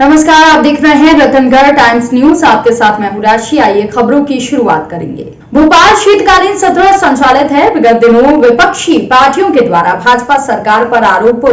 नमस्कार, आप देख रहे हैं रतनगढ़ टाइम्स न्यूज। आपके साथ मैं हूं राशि। आइए खबरों की शुरुआत करेंगे। भोपाल शीतकालीन सत्र संचालित है। विगत दिनों विपक्षी पार्टियों के द्वारा भाजपा सरकार पर आरोप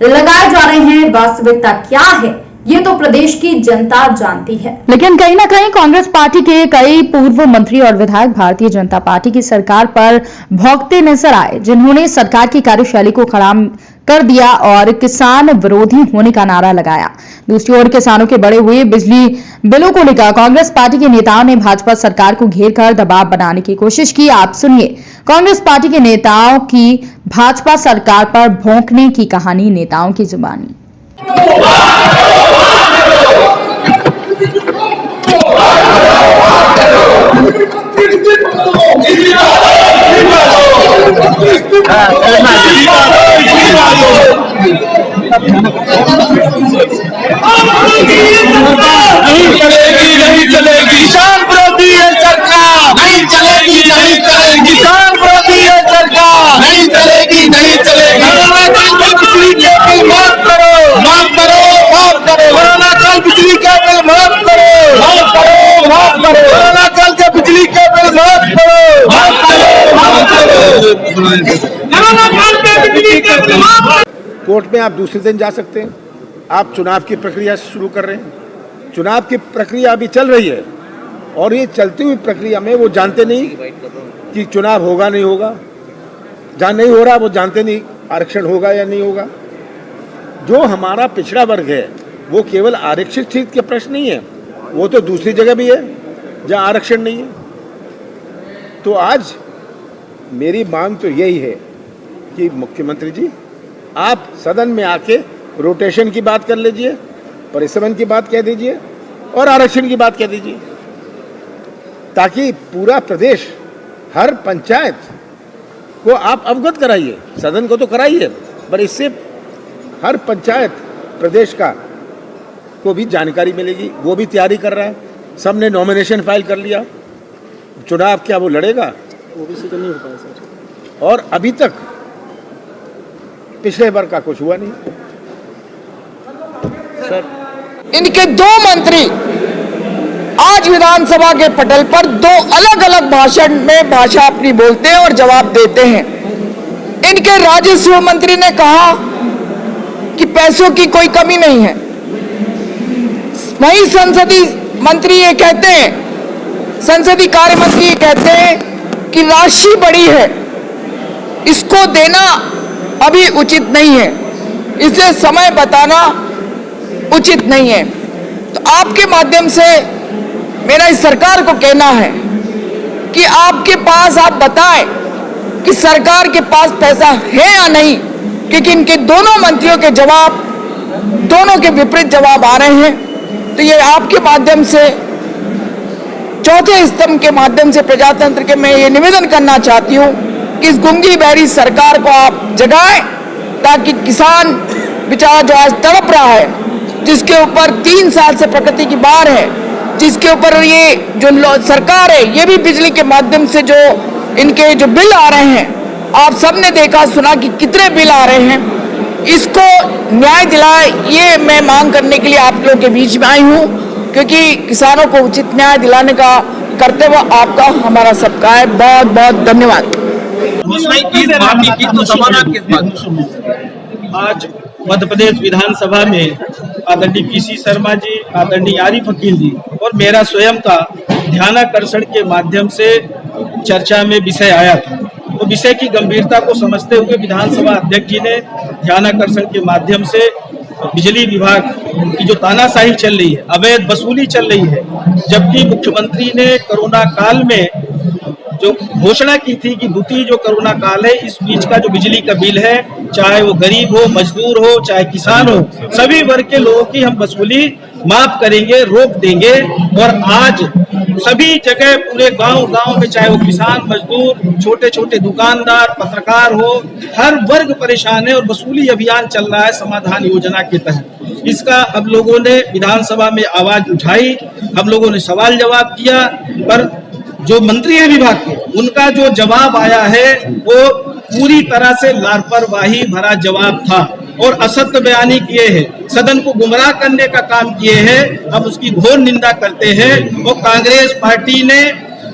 लगाए जा रहे हैं। वास्तविकता क्या है ये तो प्रदेश की जनता जानती है, लेकिन कहीं ना कहीं कांग्रेस पार्टी के कई पूर्व मंत्री और विधायक भारतीय जनता पार्टी की सरकार पर भौंकते नजर आए, जिन्होंने सरकार की कार्यशैली को खराब कर दिया और किसान विरोधी होने का नारा लगाया। दूसरी ओर किसानों के बढ़े हुए बिजली बिलों को लेकर कांग्रेस पार्टी के नेताओं ने भाजपा सरकार को घेर कर दबाव बनाने की कोशिश की। आप सुनिए कांग्रेस पार्टी के नेताओं की भाजपा सरकार पर भौंकने की कहानी नेताओं की जुबानी। नहीं चलेगी किसान विरोधी है सरकार, नहीं चलेगी किसान विरोधी है सरकार, नहीं चलेगी बिजली के बिल माफ करो कोरोना काल बिजली के बिल माफ करो कोरोना काल के बिजली के बिल माफ करो। कोर्ट में आप दूसरे दिन जा सकते हैं। आप चुनाव की प्रक्रिया शुरू कर रहे हैं। चुनाव की प्रक्रिया अभी चल रही है और ये चलती हुई प्रक्रिया में वो जानते नहीं कि चुनाव होगा नहीं होगा। जहाँ नहीं हो रहा वो जानते नहीं आरक्षण होगा या नहीं होगा। जो हमारा पिछड़ा वर्ग है वो केवल आरक्षित सीट का प्रश्न नहीं है, वो तो दूसरी जगह भी है जहाँ आरक्षण नहीं है। तो आज मेरी मांग तो यही है कि मुख्यमंत्री जी आप सदन में आके रोटेशन की बात कर लीजिए, परिसमन की बात कह दीजिए और आरक्षण की बात कह दीजिए, ताकि पूरा प्रदेश हर पंचायत को आप अवगत कराइए। सदन को तो कराइए, पर इससे हर पंचायत प्रदेश का को भी जानकारी मिलेगी। वो भी तैयारी कर रहा है, सबने नॉमिनेशन फाइल कर लिया। चुनाव क्या वो लड़ेगा? ओबीसी तो नहीं हो पाया सर। और अभी तक पिछले बार का कुछ हुआ नहीं सर। इनके दो मंत्री आज विधानसभा के पटल पर दो अलग अलग भाषण में भाषा अपनी बोलते हैं और जवाब देते हैं। इनके राजस्व मंत्री ने कहा कि पैसों की कोई कमी नहीं है, वहीं संसदीय मंत्री ये कहते हैं, संसदीय कार्य मंत्री ये कहते हैं कि राशि बड़ी है, इसको देना अभी उचित नहीं है, इसलिए समय बताना उचित नहीं है। तो आपके माध्यम से मेरा इस सरकार को कहना है कि आपके पास आप बताएं कि सरकार के पास पैसा है या नहीं, क्योंकि इनके दोनों मंत्रियों के जवाब दोनों के विपरीत जवाब आ रहे हैं। तो ये आपके माध्यम से चौथे स्तंभ के माध्यम से प्रजातंत्र के मैं ये निवेदन करना चाहती हूँ कि इस गूंगी बहरी सरकार को आप जगाएं, ताकि किसान बेचारा जो आज तड़प रहा है, जिसके ऊपर 3 साल से प्रकृति की मार है, जिसके ऊपर ये जो सरकार है ये भी बिजली के माध्यम से जो इनके जो बिल आ रहे हैं, आप सबने देखा सुना कि कितने बिल आ रहे हैं, इसको न्याय दिलाए, ये मैं मांग करने के लिए आप लोगों के बीच में आई हूँ, क्योंकि किसानों को उचित न्याय दिलाने का कर्तव्य आपका हमारा सबका है। बहुत बहुत धन्यवाद। आज मध्य प्रदेश विधानसभा में आदरणीय पीसी शर्मा जी, आदरणीय आरिफ अकील जी और मेरा स्वयं का ध्यानाकर्षण के माध्यम से चर्चा में विषय आया था। तो विषय की गंभीरता को समझते हुए विधानसभा अध्यक्ष जी ने ध्यानाकर्षण के माध्यम से बिजली विभाग की जो तानाशाही चल रही है, अवैध वसूली चल रही है, जबकि मुख्यमंत्री ने कोरोना काल में जो घोषणा की थी कि द्वितीय जो कोरोना काल है, इस बीच का जो बिजली का बिल है, चाहे वो गरीब हो, मजदूर हो, चाहे किसान हो, सभी वर्ग के लोगों की हम वसूली माफ करेंगे, रोक देंगे। और आज सभी जगह पूरे गांव में, चाहे वो किसान, मजदूर, छोटे छोटे दुकानदार, पत्रकार हो, हर वर्ग परेशान है और वसूली अभियान चल रहा है समाधान योजना के तहत। इसका हम लोगों ने विधानसभा में आवाज उठाई, हम लोगों ने सवाल जवाब किया, पर जो मंत्री है विभाग के, उनका जो जवाब आया है वो पूरी तरह से लापरवाही भरा जवाब था। और असत्य बयानी किए हैं, सदन को गुमराह करने का काम किए हैं, हम उसकी घोर निंदा करते हैं। और कांग्रेस पार्टी ने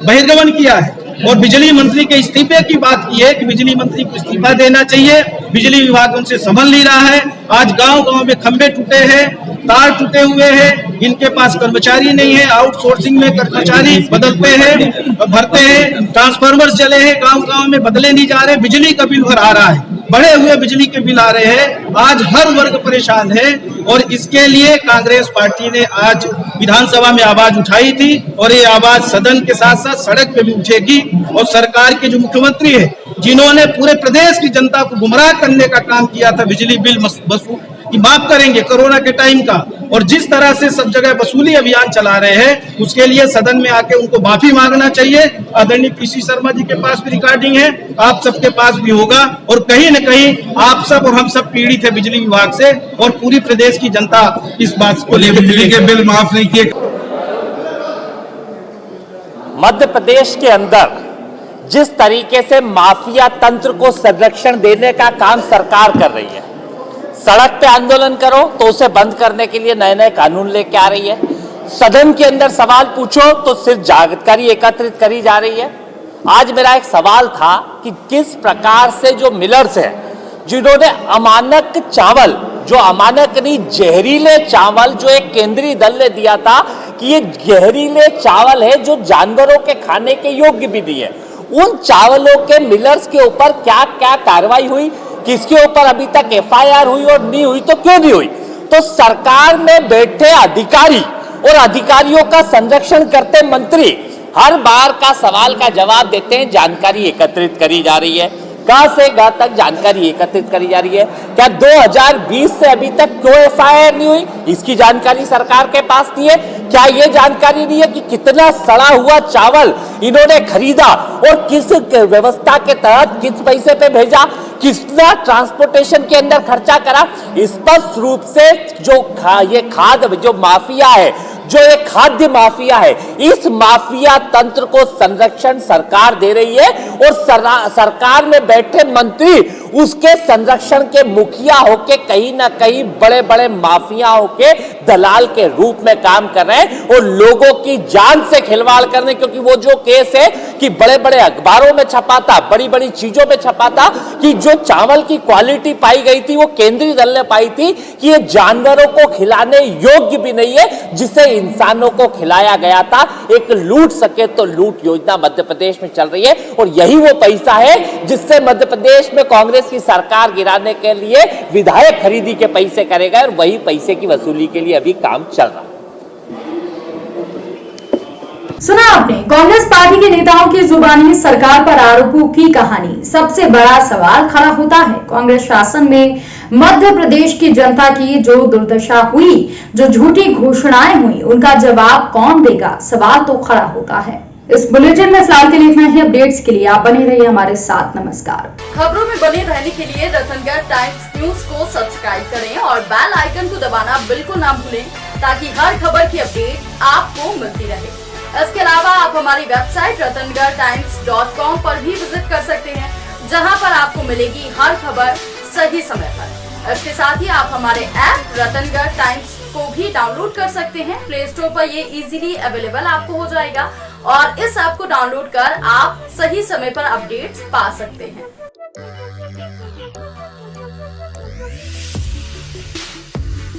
बहिर्गमन किया है और बिजली मंत्री के इस्तीफे की बात की है कि बिजली मंत्री को इस्तीफा देना चाहिए। बिजली विभाग उनसे संभल नहीं रहा है। आज गांव-गांव में खंभे टूटे हैं, तार टूटे हुए हैं, इनके पास कर्मचारी नहीं है, आउटसोर्सिंग में कर्मचारी बदलते हैं, भरते हैं, ट्रांसफार्मर जले हैं, गांव-गांव में बदले नहीं जा रहे, बिजली का बिल भर आ रहा है, बढ़े हुए बिजली के बिल आ रहे हैं। आज हर वर्ग परेशान है और इसके लिए कांग्रेस पार्टी ने आज विधानसभा में आवाज उठाई थी और ये आवाज सदन के साथ साथ सड़क पे भी उठेगी। और सरकार के जो मुख्यमंत्री है, जिन्होंने पूरे प्रदेश की जनता को गुमराह करने का काम किया था, बिजली बिल वसूल माफ करेंगे कोरोना के टाइम का, और जिस तरह से सब जगह वसूली अभियान चला रहे हैं, उसके लिए सदन में आके उनको माफी मांगना चाहिए। आदरणीय पीसी शर्मा जी के पास भी रिकॉर्डिंग है, आप सबके पास भी होगा। और कहीं न कहीं आप सब और हम सब पीड़ित है बिजली विभाग से, और पूरी प्रदेश की जनता इस बात को लेकर बिजली के बिल माफ नहीं किए। मध्य प्रदेश के अंदर जिस तरीके से माफिया तंत्र को संरक्षण देने का काम सरकार कर रही है, सड़क पे आंदोलन करो तो उसे बंद करने के लिए नए नए कानून लेके आ रही है, सदन के अंदर सवाल पूछो तो सिर्फ जानकारी एकत्रित करी जा रही है। आज मेरा एक सवाल था कि किस प्रकार से जो मिलर्स हैं, जिन्होंने अमानक चावल, जो अमानक नहीं जहरीले चावल जो एक केंद्रीय दल ने दिया था कि ये जहरीले चावल है जो जानवरों के खाने के योग्य भी नहीं है, उन चावलों के मिलर्स के ऊपर क्या क्या कार्रवाई हुई, किसके ऊपर अभी तक एफआईआर हुई और नहीं हुई तो क्यों नहीं हुई? तो सरकार में बैठे अधिकारी और अधिकारियों का संरक्षण करते मंत्री हर बार का सवाल का जवाब देते हैं, जानकारी एकत्रित करी जा रही है। कहां से कहां तक जानकारी एकत्रित करी जा रही है? क्या 2020 से अभी तक क्यों एफआईआर नहीं हुई, इसकी जानकारी सरकार के पास नहीं है? क्या यह जानकारी नहीं है कि कितना सड़ा हुआ चावल इन्होंने खरीदा और किस व्यवस्था के तहत किस पैसे पे भेजा, कितना ट्रांसपोर्टेशन के अंदर खर्चा करा? स्पष्ट रूप से जो ये खाद्य जो माफिया है, जो एक खाद्य माफिया है, इस माफिया तंत्र को संरक्षण सरकार दे रही है और सरकार में बैठे मंत्री उसके संरक्षण के मुखिया होके कहीं ना कहीं बड़े बड़े माफिया होके दलाल के रूप में काम कर रहे हैं और लोगों की जान से खिलवाड़ कर रहे हैं। क्योंकि वो जो केस है कि बड़े बड़े अखबारों में छपा था, बड़ी बड़ी चीजों में छपा था कि जो चावल की क्वालिटी पाई गई थी वो केंद्रीय दल ने पाई थी कि ये जानवरों को खिलाने योग्य भी नहीं है, जिसे इंसानों को खिलाया गया था। एक लूट सके तो लूट योजना मध्य प्रदेश में चल रही है और यही वो पैसा है जिससे मध्य प्रदेश में कांग्रेस की सरकार गिराने के लिए विधायक खरीदी के पैसे करेगा और वही पैसे की वसूली के लिए अभी काम चल रहा है। सुना आपने कांग्रेस पार्टी के नेताओं की जुबानी सरकार पर आरोपों की कहानी। सबसे बड़ा सवाल खड़ा होता है, कांग्रेस शासन में मध्य प्रदेश की जनता की जो दुर्दशा हुई, जो झूठी घोषणाएं हुई, उनका जवाब कौन देगा? सवाल तो खड़ा होता है। इस बुलेटिन में फिलहाल के लिए इतना ही। अपडेट्स के लिए आप बने रहिए हमारे साथ। नमस्कार। खबरों में बने रहने के लिए रतनगढ़ टाइम्स न्यूज को सब्सक्राइब करें और बेल आइकन को दबाना बिल्कुल ना भूलें, ताकि हर खबर की अपडेट आपको मिलती रहे। इसके अलावा आप हमारी वेबसाइट ratangartimes.com पर भी विजिट कर सकते हैं, जहां पर आपको मिलेगी हर खबर सही समय पर। इसके साथ ही आप हमारे ऐप रतनगढ़ टाइम्स को भी डाउनलोड कर सकते हैं। प्ले स्टोर पर ये इजीली अवेलेबल आपको हो जाएगा और इस ऐप को डाउनलोड कर आप सही समय पर अपडेट्स पा सकते हैं।